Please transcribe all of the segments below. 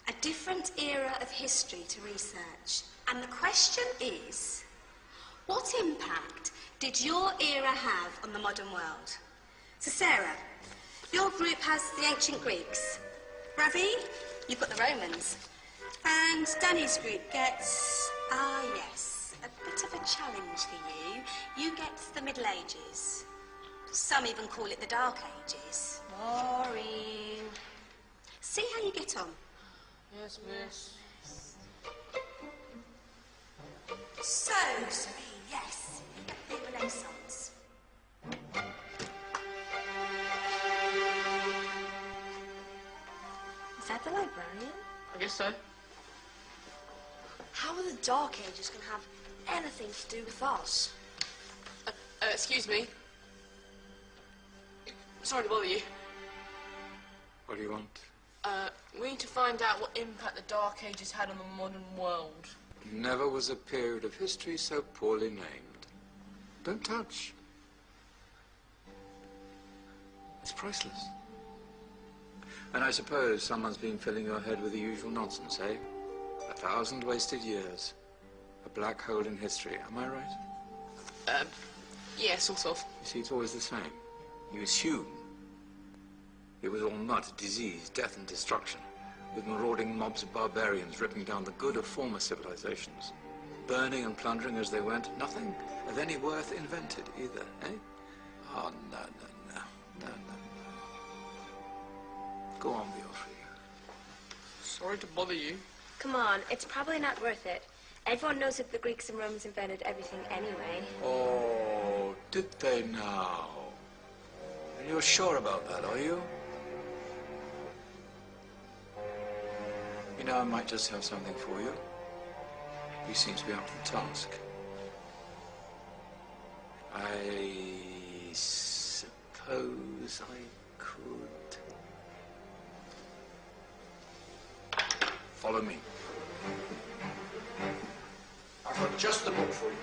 A different era of history to research. And the question is, what impact did your era have on the modern world? So Sarah, your group has the ancient Greeks. Ravi, you've got the Romans. And Danny's group gets, yes, a bit of a challenge for you. You get the Middle Ages. Some even call it the Dark Ages. Boring. See how you get on. Yes, miss. So, Celine, yes, you get the Renaissance. Is that the librarian? I guess so. How are the Dark Ages going to have anything to do with us? Excuse me. Sorry to bother you. What do you want? We need to find out what impact the Dark Ages had on the modern world. Never was a period of history so poorly named. Don't touch. It's priceless. And I suppose someone's been filling your head with the usual nonsense, eh? 1,000 wasted years. A black hole in history, am I right? Yeah, sort of. You see, it's always the same. You assume it was all mud, disease, death and destruction, with marauding mobs of barbarians ripping down the good of former civilizations, burning and plundering as they went. Nothing of any worth invented either, eh? Oh, no. Go on, Beatrice. Sorry to bother you. Come on, it's probably not worth it. Everyone knows that the Greeks and Romans invented everything anyway. Oh, did they now? And you're sure about that, are you? You know, I might just have something for you. You seem to be up to the task. I suppose I could... Follow me. I've got just the book for you.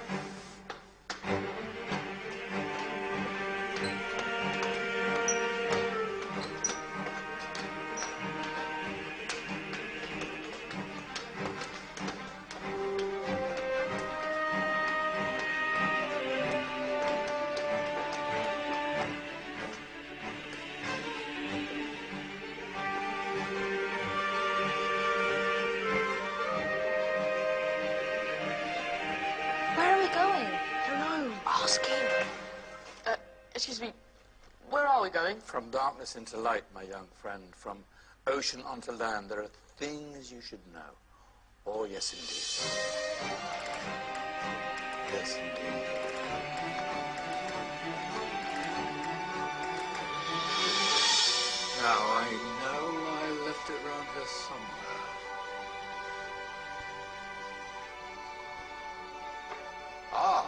Excuse me, where are we going? From darkness into light, my young friend. From ocean onto land. There are things you should know. Oh, yes, indeed. Yes, indeed. Now, I know I left it around here somewhere. Ah!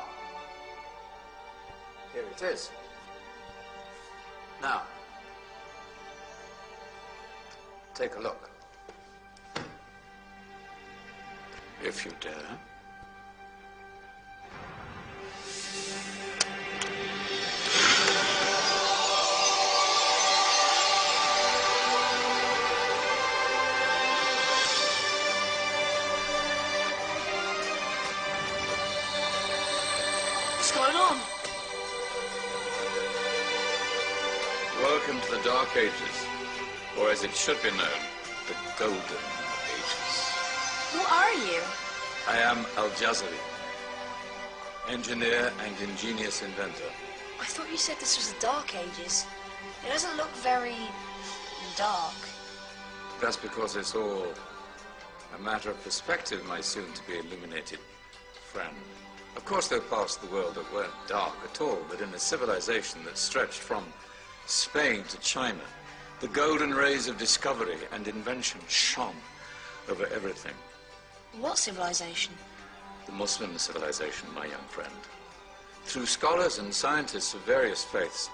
Here it is. Now, take a look. If you dare. What's going on? Welcome to the Dark Ages, or as it should be known, the Golden Ages. Who are you? I am Al-Jazari, engineer and ingenious inventor. I thought you said this was the Dark Ages. It doesn't look very dark. That's because it's all a matter of perspective, my soon-to-be illuminated friend. Of course, there are parts of the world that weren't dark at all, but in a civilization that stretched from Spain to China, the golden rays of discovery and invention shone over everything. What civilization? The Muslim civilization, my young friend. Through scholars and scientists of various faiths,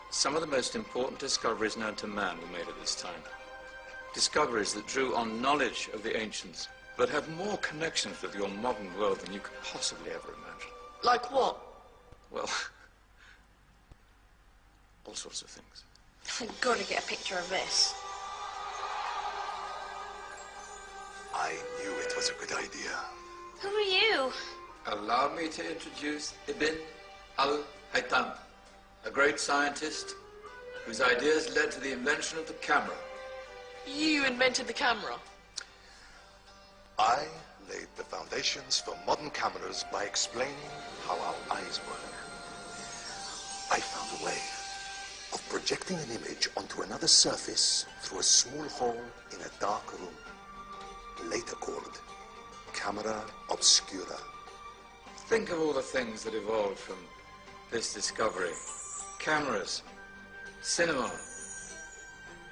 some of the most important discoveries known to man were made at this time. Discoveries that drew on knowledge of the ancients, but have more connections with your modern world than you could possibly ever imagine. Like what? Well, all sorts of things. I've got to get a picture of this. I knew it was a good idea. Who are you? Allow me to introduce Ibn al-Haytham, a great scientist whose ideas led to the invention of the camera. You invented the camera. I laid the foundations for modern cameras by explaining how our eyes work. I found a way of projecting an image onto another surface through a small hole in a dark room, later called camera obscura. Think of all the things that evolved from this discovery. Cameras, cinema,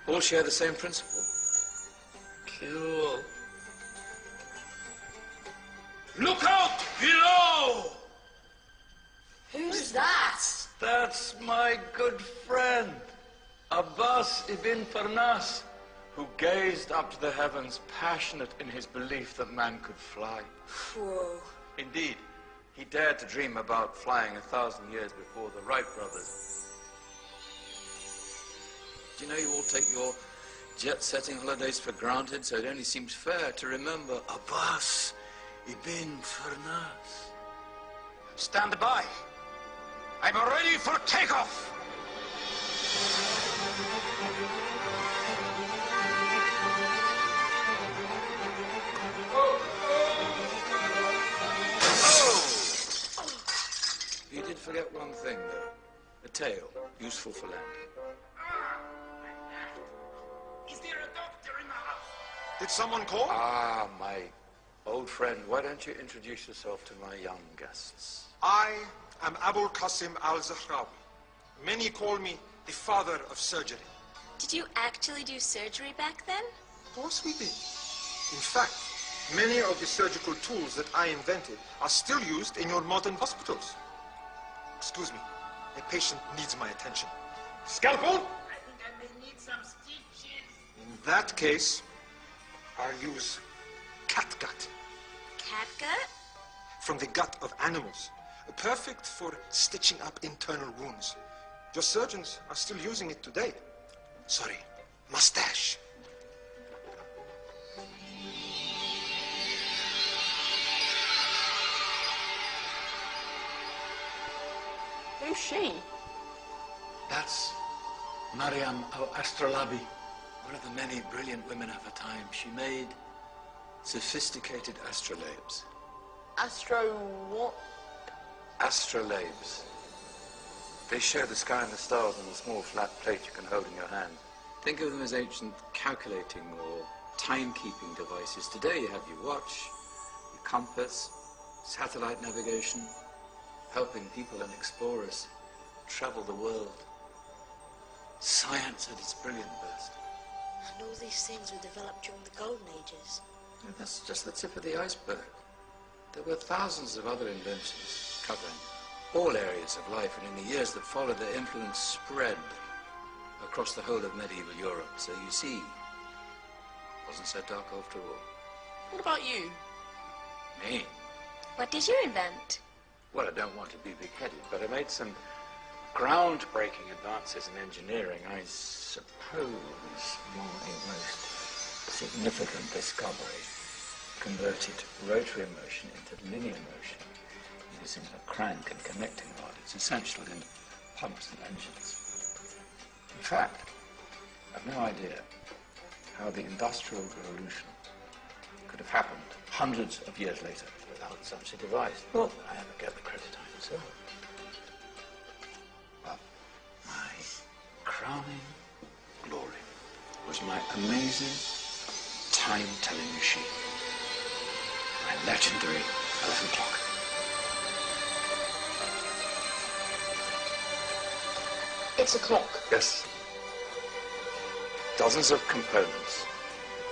all share the same principle. Cool. Look out below! Who's that? That's my good friend, Abbas ibn Farnas, Who gazed up to the heavens, passionate in his belief that man could fly. Whoa. Indeed, he dared to dream about flying 1,000 years before the Wright brothers. Do you know you all take your jet-setting holidays for granted, so it only seems fair to remember Abbas ibn Farnas. stand by. I'm ready for takeoff. You did forget one thing, though. A tail, useful for landing. Is there a doctor in the house? Did someone call? Ah, my old friend, why don't you introduce yourself to my young guests? I am Abul Qasim al-Zahrawi. Many call me the father of surgery. Did you actually do surgery back then? Of course we did. In fact, many of the surgical tools that I invented are still used in your modern hospitals. Excuse me, a patient needs my attention. Scalpel? I think I may need some stitches. In that case, I'll use catgut Catgut? from the gut of animals. Perfect for stitching up internal wounds. Your surgeons are still using it today. Sorry, mustache. Who's she? That's Mariam al-Astrolabi, one of the many brilliant women of her time. She made sophisticated astrolabes. Astro what? Astrolabes. They show the sky and the stars on a small flat plate you can hold in your hand. Think of them as ancient calculating or timekeeping devices. Today you have your watch, your compass, satellite navigation, helping people and explorers travel the world. Science at its brilliant best. And all these things were developed during the Golden Ages. Yeah, that's just the tip of the iceberg. There were thousands of other inventions covering all areas of life, and in the years that followed, their influence spread across the whole of medieval Europe. So you see, it wasn't so dark after all. What about you? Me? What did you invent? Well, I don't want to be big-headed, but I made some groundbreaking advances in engineering. I suppose my most significant discovery converted rotary motion into linear motion using a crank and connecting rod. It's essential in pumps and engines. In fact, I've no idea how the Industrial Revolution could have happened hundreds of years later without such a device. Well, I never get the credit I deserve. But my crowning glory was my amazing time-telling machine. My legendary elephant clock. It's a clock. Yes. Dozens of components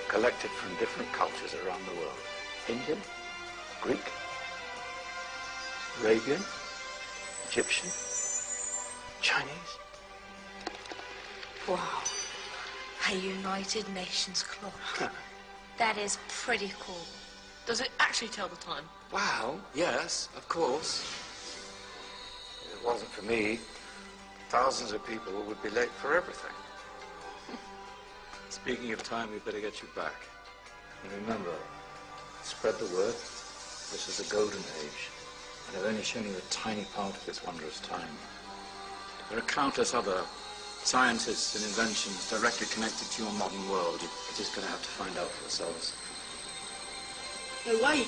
collected from different cultures around the world. Indian, Greek, Arabian, Egyptian, Chinese. Wow. A United Nations clock. That is pretty cool. Does it actually tell the time? Wow, yes, of course. If it wasn't for me, thousands of people would be late for everything. Speaking of time, we'd better get you back. And remember, Spread the word. This is the Golden Age, and I've only shown you a tiny part of this wondrous time. There are countless other scientists and inventions directly connected to your modern world. You're just going to have to find out for yourselves. No way.